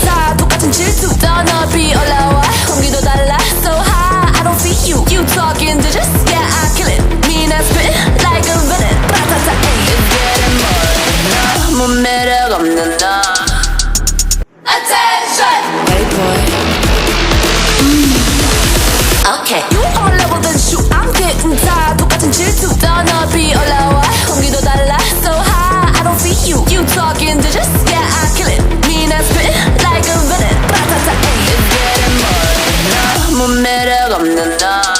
다 똑같은 질투 더 높이 올라와 공기도 달라 so high I don't see you You talking digits yeah I kill it mean I spit like a villain 바타타 ayy It's getting more 너무 매력 없는 너 Attention Hey boy Okay You all level than shoot I'm getting 다 똑같은 질투 더 높이 올라와 공기도 달라 so high I don't see you You talking digits yeah I kill it mean I spit like a villain 바타타 ayy It's getting more 너무 매력 없는 너